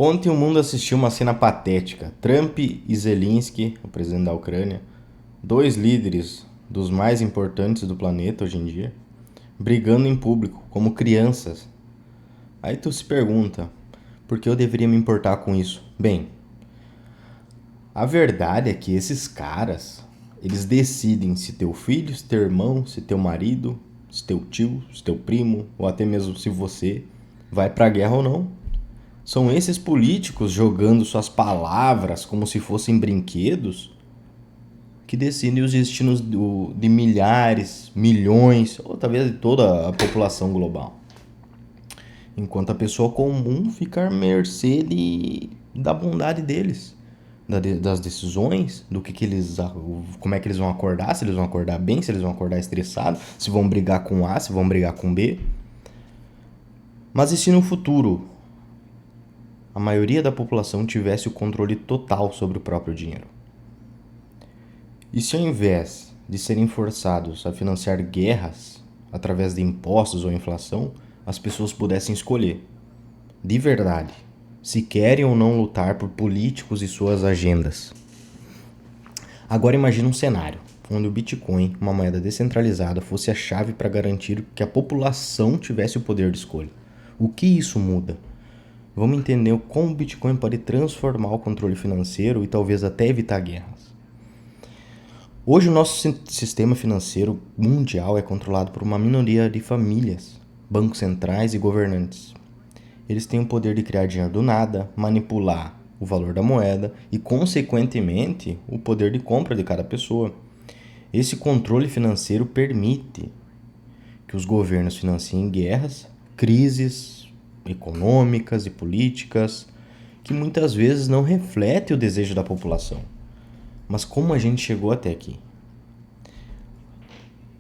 Ontem o mundo assistiu uma cena patética. Trump e Zelensky, o presidente da Ucrânia, dois líderes dos mais importantes do planeta hoje em dia, brigando em público, como crianças. Aí tu se pergunta, por que eu deveria me importar com isso? Bem, a verdade é que esses caras, eles decidem se teu filho, se teu irmão, se teu marido, se teu tio, se teu primo, ou até mesmo se você vai pra guerra ou não. São esses políticos jogando suas palavras como se fossem brinquedos que decidem os destinos de milhares, milhões ou talvez de toda a população global. Enquanto a pessoa comum fica à mercê da bondade deles, das decisões, do que eles, como é que eles vão acordar, se eles vão acordar bem, se eles vão acordar estressados, se vão brigar com A, se vão brigar com B. Mas e se no futuro a maioria da população tivesse o controle total sobre o próprio dinheiro? E se ao invés de serem forçados a financiar guerras através de impostos ou inflação, as pessoas pudessem escolher, de verdade, se querem ou não lutar por políticos e suas agendas? Agora imagine um cenário onde o Bitcoin, uma moeda descentralizada, fosse a chave para garantir que a população tivesse o poder de escolha. O que isso muda? Vamos entender como o Bitcoin pode transformar o controle financeiro e talvez até evitar guerras. Hoje o nosso sistema financeiro mundial é controlado por uma minoria de famílias, bancos centrais e governantes. Eles têm o poder de criar dinheiro do nada, manipular o valor da moeda e, consequentemente, o poder de compra de cada pessoa. Esse controle financeiro permite que os governos financiem guerras, crises econômicas e políticas que muitas vezes não refletem o desejo da população. Mas como a gente chegou até aqui?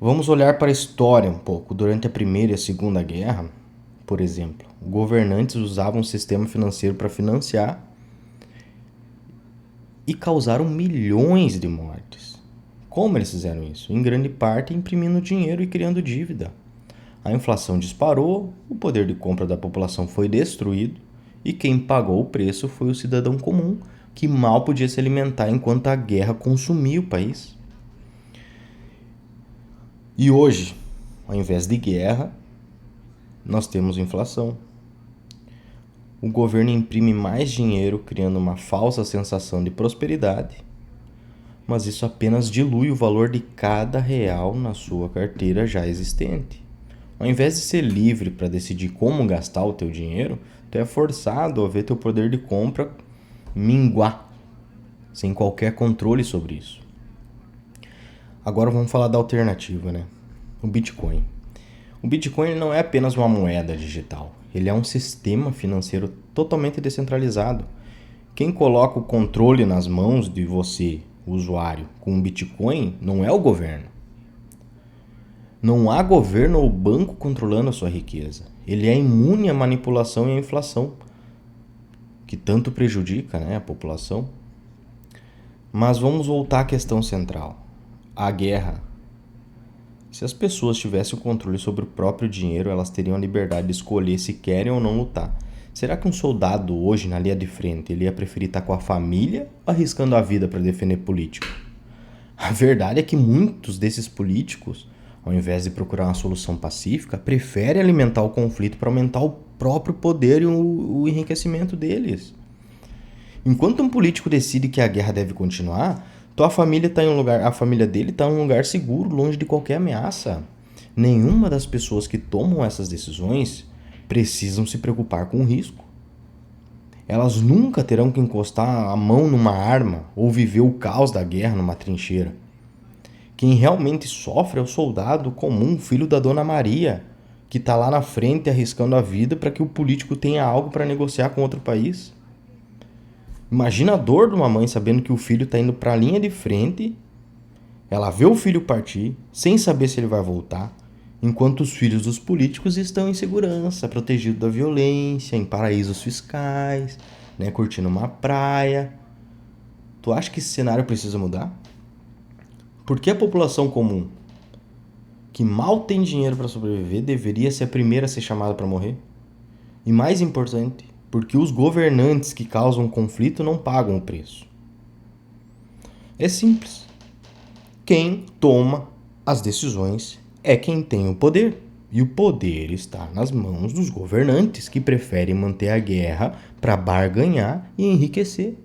Vamos olhar para a história um pouco. Durante a Primeira e a Segunda Guerra, por exemplo, governantes usavam o sistema financeiro para financiar e causaram milhões de mortes. Como eles fizeram isso? Em grande parte imprimindo dinheiro e criando dívida. A inflação disparou, o poder de compra da população foi destruído e quem pagou o preço foi o cidadão comum, que mal podia se alimentar enquanto a guerra consumia o país. E hoje, ao invés de guerra, nós temos inflação. O governo imprime mais dinheiro, criando uma falsa sensação de prosperidade, mas isso apenas dilui o valor de cada real na sua carteira já existente. Ao invés de ser livre para decidir como gastar o teu dinheiro, tu é forçado a ver teu poder de compra minguar, sem qualquer controle sobre isso. Agora vamos falar da alternativa, né? O Bitcoin. O Bitcoin não é apenas uma moeda digital. Ele é um sistema financeiro totalmente descentralizado. Quem coloca o controle nas mãos de você, o usuário, com o Bitcoin, não é o governo. Não há governo ou banco controlando a sua riqueza. Ele é imune à manipulação e à inflação, que tanto prejudica, a população. Mas vamos voltar à questão central. A guerra. Se as pessoas tivessem o controle sobre o próprio dinheiro, elas teriam a liberdade de escolher se querem ou não lutar. Será que um soldado hoje na linha de frente ele ia preferir estar com a família ou arriscando a vida para defender político? A verdade é que muitos desses políticos, ao invés de procurar uma solução pacífica, preferem alimentar o conflito para aumentar o próprio poder e o enriquecimento deles. Enquanto um político decide que a guerra deve continuar, a família dele está em um lugar seguro, longe de qualquer ameaça. Nenhuma das pessoas que tomam essas decisões precisam se preocupar com o risco. Elas nunca terão que encostar a mão numa arma ou viver o caos da guerra numa trincheira. Quem realmente sofre é o soldado comum, filho da Dona Maria, que está lá na frente arriscando a vida para que o político tenha algo para negociar com outro país. Imagina a dor de uma mãe sabendo que o filho está indo para a linha de frente, ela vê o filho partir, sem saber se ele vai voltar, enquanto os filhos dos políticos estão em segurança, protegidos da violência, em paraísos fiscais, curtindo uma praia. Tu acha que esse cenário precisa mudar? Por que a população comum, que mal tem dinheiro para sobreviver, deveria ser a primeira a ser chamada para morrer? E mais importante, Porque os governantes que causam conflito não pagam o preço. É simples. Quem toma as decisões é quem tem o poder. E o poder está nas mãos dos governantes que preferem manter a guerra para barganhar e enriquecer.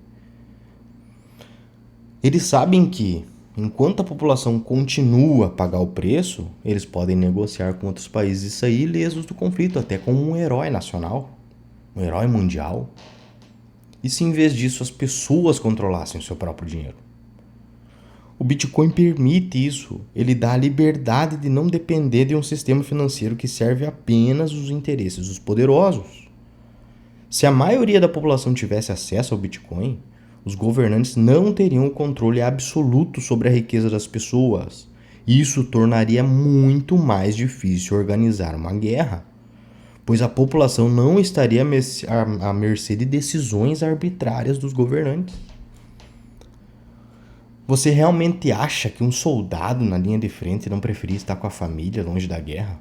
Eles sabem que, enquanto a população continua a pagar o preço, eles podem negociar com outros países e sair ilesos do conflito, até como um herói nacional, um herói mundial. E se em vez disso as pessoas controlassem o seu próprio dinheiro? O Bitcoin permite isso. Ele dá a liberdade de não depender de um sistema financeiro que serve apenas os interesses dos poderosos. Se a maioria da população tivesse acesso ao Bitcoin, os governantes não teriam o controle absoluto sobre a riqueza das pessoas. Isso tornaria muito mais difícil organizar uma guerra, pois a população não estaria à mercê de decisões arbitrárias dos governantes. Você realmente acha que um soldado na linha de frente não preferia estar com a família longe da guerra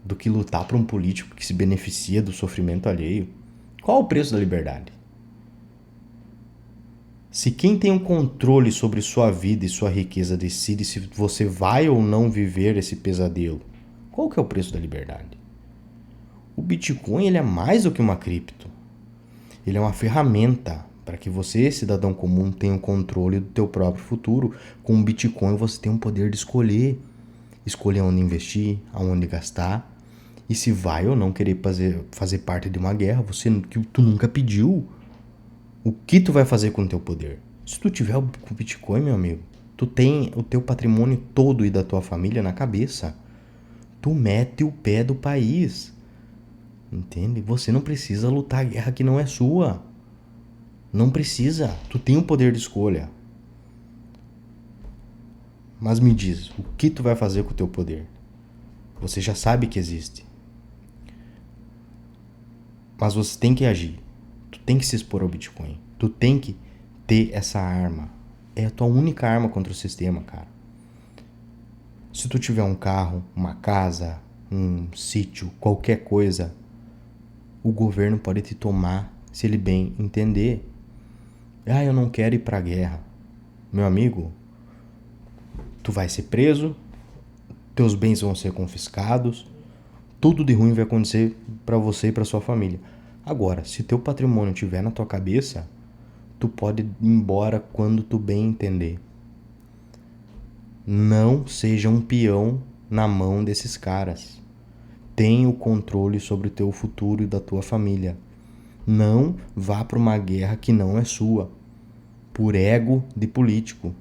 do que lutar por um político que se beneficia do sofrimento alheio? Qual o preço da liberdade? Se quem tem o controle sobre sua vida e sua riqueza decide se você vai ou não viver esse pesadelo, qual que é o preço da liberdade? O Bitcoin ele é mais do que uma cripto. Ele é uma ferramenta para que você, cidadão comum, tenha o controle do teu próprio futuro. Com o Bitcoin você tem o poder de escolher onde investir, aonde gastar, e se vai ou não querer fazer parte de uma guerra, que tu nunca pediu. O que tu vai fazer com o teu poder? Se tu tiver o Bitcoin, meu amigo, tu tem o teu patrimônio todo e da tua família na cabeça. Tu mete o pé do país. Entende? Você não precisa lutar a guerra que não é sua. Não precisa. Tu tem o poder de escolha. Mas me diz, o que tu vai fazer com o teu poder? Você já sabe que existe. Mas você tem que agir. Tu tem que se expor ao Bitcoin. Tu tem que ter essa arma. É a tua única arma contra o sistema, cara. Se tu tiver um carro, uma casa, um sítio, qualquer coisa, o governo pode te tomar se ele bem entender. Eu não quero ir pra guerra. Meu amigo, tu vai ser preso, teus bens vão ser confiscados, tudo de ruim vai acontecer pra você e pra sua família. Agora, se teu patrimônio estiver na tua cabeça, tu pode ir embora quando tu bem entender. Não seja um peão na mão desses caras. Tenha o controle sobre o teu futuro e da tua família. Não vá para uma guerra que não é sua, por ego de político.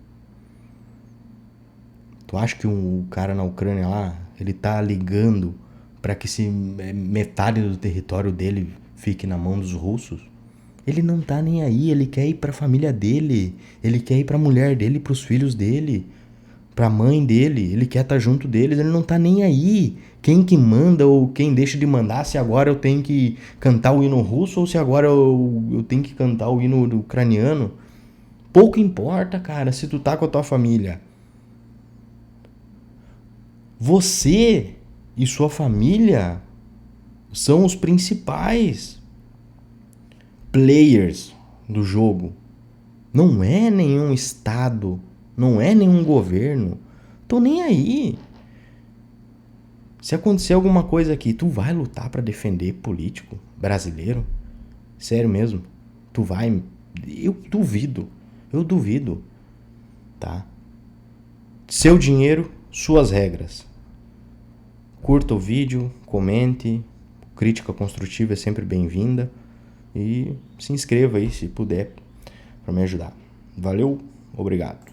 Tu acha que o cara na Ucrânia lá, ele tá ligando para que metade do território dele fique na mão dos russos? Ele não tá nem aí, ele quer ir para a família dele, ele quer ir para a mulher dele, para os filhos dele, para a mãe dele, ele quer estar junto deles, ele não tá nem aí. Quem que manda ou quem deixa de mandar, se agora eu tenho que cantar o hino russo ou se agora eu tenho que cantar o hino ucraniano. Pouco importa, cara, se tu tá com a tua família. Você e sua família são os principais players do jogo. Não é nenhum estado, não é nenhum governo. Tô nem aí. Se acontecer alguma coisa aqui, tu vai lutar pra defender político brasileiro? Sério mesmo? Tu vai? Eu duvido, tá? Seu dinheiro, suas regras. Curta o vídeo, comente, crítica construtiva é sempre bem-vinda e se inscreva aí se puder pra me ajudar. Valeu, obrigado.